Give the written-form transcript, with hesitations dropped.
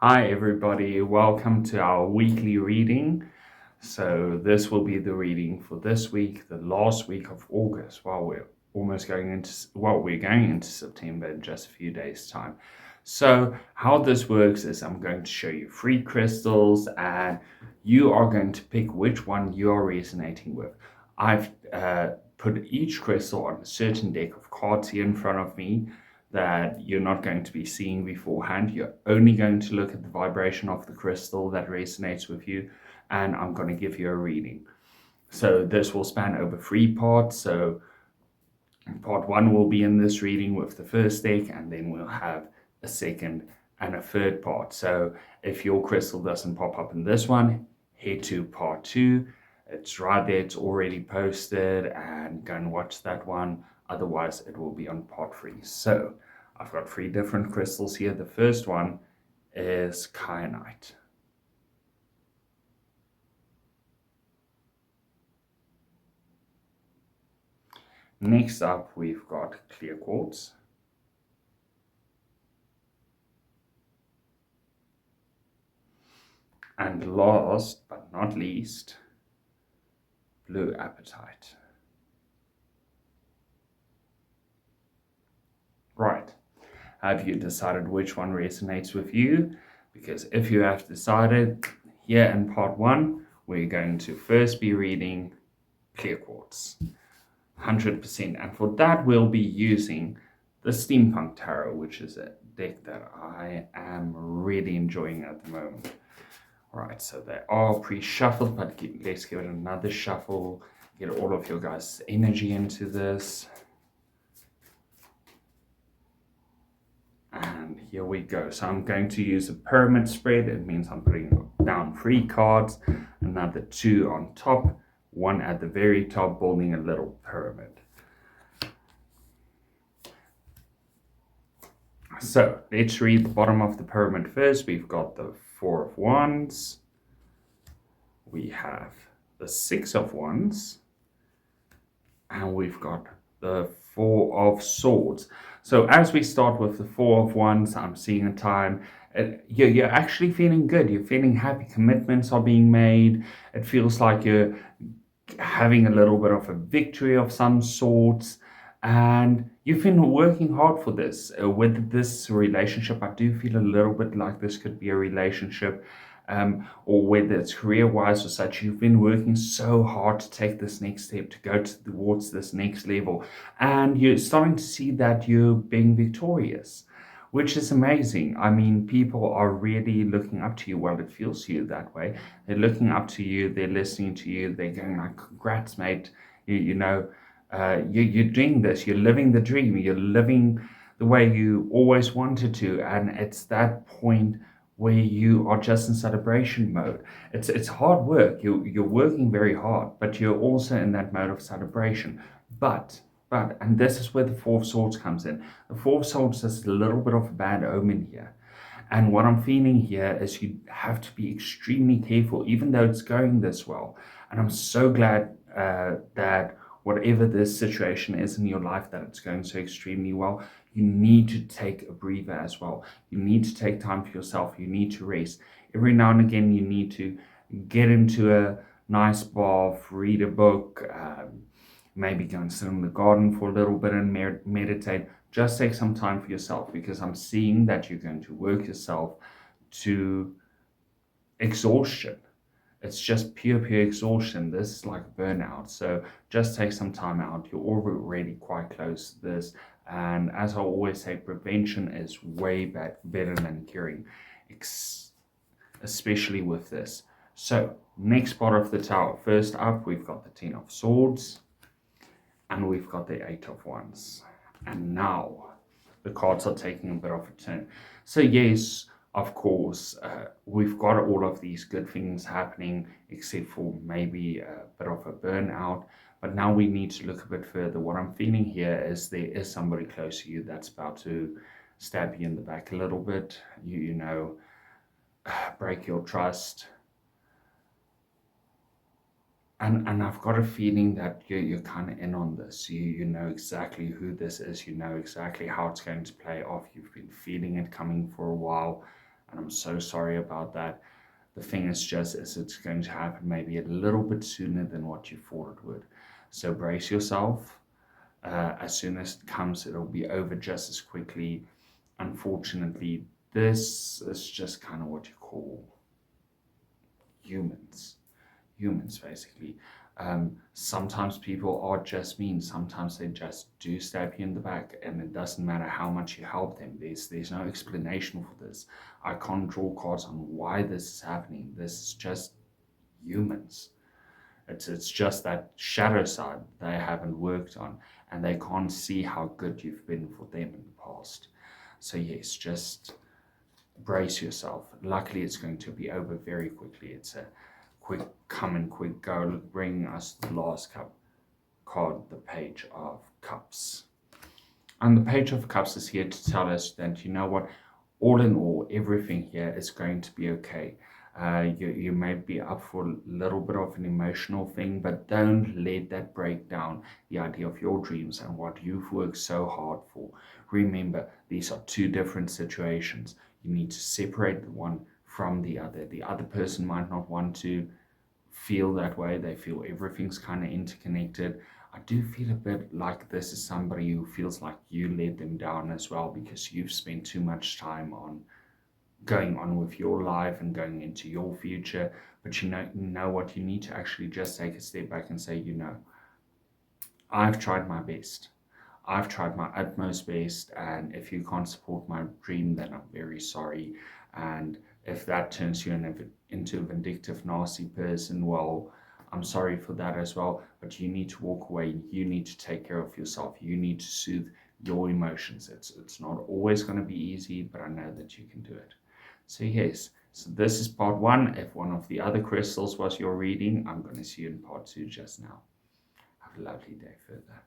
Hi, everybody. Welcome to our weekly reading. So, this will be the reading for this week, the last week of August, while we're going into September in just a few days' time. So, how this works is I'm going to show you three crystals, and you are going to pick which one you are resonating with. I've put each crystal on a certain deck of cards here in front of me that you're not going to be seeing beforehand. You're only going to look at the vibration of the crystal that resonates with you, and I'm going to give you a reading. So this will span over three parts. So part one will be in this reading with the first deck, and then we'll have a second and a third part. So if your crystal doesn't pop up in this one, head to part two. It's right there, it's already posted, and go and watch that one. Otherwise, it will be on part three. So I've got three different crystals here. The first one is kyanite. Next up, we've got clear quartz. And last but not least, blue apatite. Right. Have you decided which one resonates with you? Because if you have decided, here in part one, we're going to first be reading clear quartz, 100%. And for that, we'll be using the Steampunk Tarot, which is a deck that I am really enjoying at the moment. All right, so they are pre-shuffled, but let's give it another shuffle, get all of your guys' energy into this. And here we go. So I'm going to use a pyramid spread. It means I'm putting down 3 cards, another 2 on top, 1 at the very top, building a little pyramid. So let's read the bottom of the pyramid first. We've got the 4 of Wands. We have the 6 of Wands. And we've got the 4 of Swords. So as we start with the 4 of Wands, I'm seeing a time you're actually feeling good. You're feeling happy. Commitments are being made. It feels like you're having a little bit of a victory of some sorts. And you've been working hard for this. With this relationship, I do feel a little bit like this could be a relationship, or whether it's career-wise or such. You've been working so hard to take this next step, to go towards this next level. And you're starting to see that you're being victorious, which is amazing. I mean, people are really looking up to you. Well, it feels to you that way. They're looking up to you. They're listening to you. They're going like, "Congrats, mate! You're doing this. You're living the dream. You're living the way you always wanted to." And it's that point where you are just in celebration mode. It's hard work. You're working very hard, but you're also in that mode of celebration. But and this is where the Four of Swords comes in. The Four of Swords is a little bit of a bad omen here. And what I'm feeling here is you have to be extremely careful, even though it's going this well. And I'm so glad that whatever this situation is in your life, that it's going so extremely well. You need to take a breather as well. You need to take time for yourself. You need to rest. Every now and again, you need to get into a nice bath, read a book, maybe go and sit in the garden for a little bit and meditate. Just take some time for yourself, because I'm seeing that you're going to work yourself to exhaustion. It's just pure exhaustion. This is like burnout. So just take some time out. You're already quite close to this. And as I always say, prevention is way better than curing, especially with this. So next part of the tower. First up, we've got the 10 of Swords. And we've got the 8 of Wands. And now the cards are taking a bit of a turn. So yes, of course, we've got all of these good things happening, except for maybe a bit of a burnout. But now we need to look a bit further. What I'm feeling here is there is somebody close to you that's about to stab you in the back a little bit. Break your trust. And I've got a feeling that you're kind of in on this. You know exactly who this is. You know exactly how it's going to play off. You've been feeling it coming for a while. And I'm so sorry about that. The thing is just is it's going to happen maybe a little bit sooner than what you thought it would. So brace yourself. As soon as it comes, it'll be over just as quickly. Unfortunately, this is just kind of what you call humans. Humans, basically. Sometimes people are just mean. Sometimes they just do stab you in the back, and it doesn't matter how much you help them. There's no explanation for this. I can't draw cards on why this is happening. This is just humans. It's just that shadow side they haven't worked on, and they can't see how good you've been for them in the past. So yes, just brace yourself. Luckily, it's going to be over very quickly. It's a quick come and quick go, bringing us to the last card, the Page of Cups. And the Page of Cups is here to tell us that, you know what, all in all, everything here is going to be okay. You may be up for a little bit of an emotional thing, but don't let that break down the idea of your dreams and what you've worked so hard for. Remember, these are two different situations. You need to separate the one from the other. The other person might not want to feel that way. They feel everything's kind of interconnected. I do feel a bit like this is somebody who feels like you let them down as well because you've spent too much time on going on with your life and going into your future. But you know what, you need to actually just take a step back and say, you know, I've tried my best. I've tried my utmost best, and if you can't support my dream, then I'm very sorry. And if that turns you into a vindictive, nasty person, well, I'm sorry for that as well. But you need to walk away. You need to take care of yourself. You need to soothe your emotions. It's not always going to be easy, but I know that you can do it. So yes, so this is part one. If one of the other crystals was your reading, I'm going to see you in part two just now. Have a lovely day further.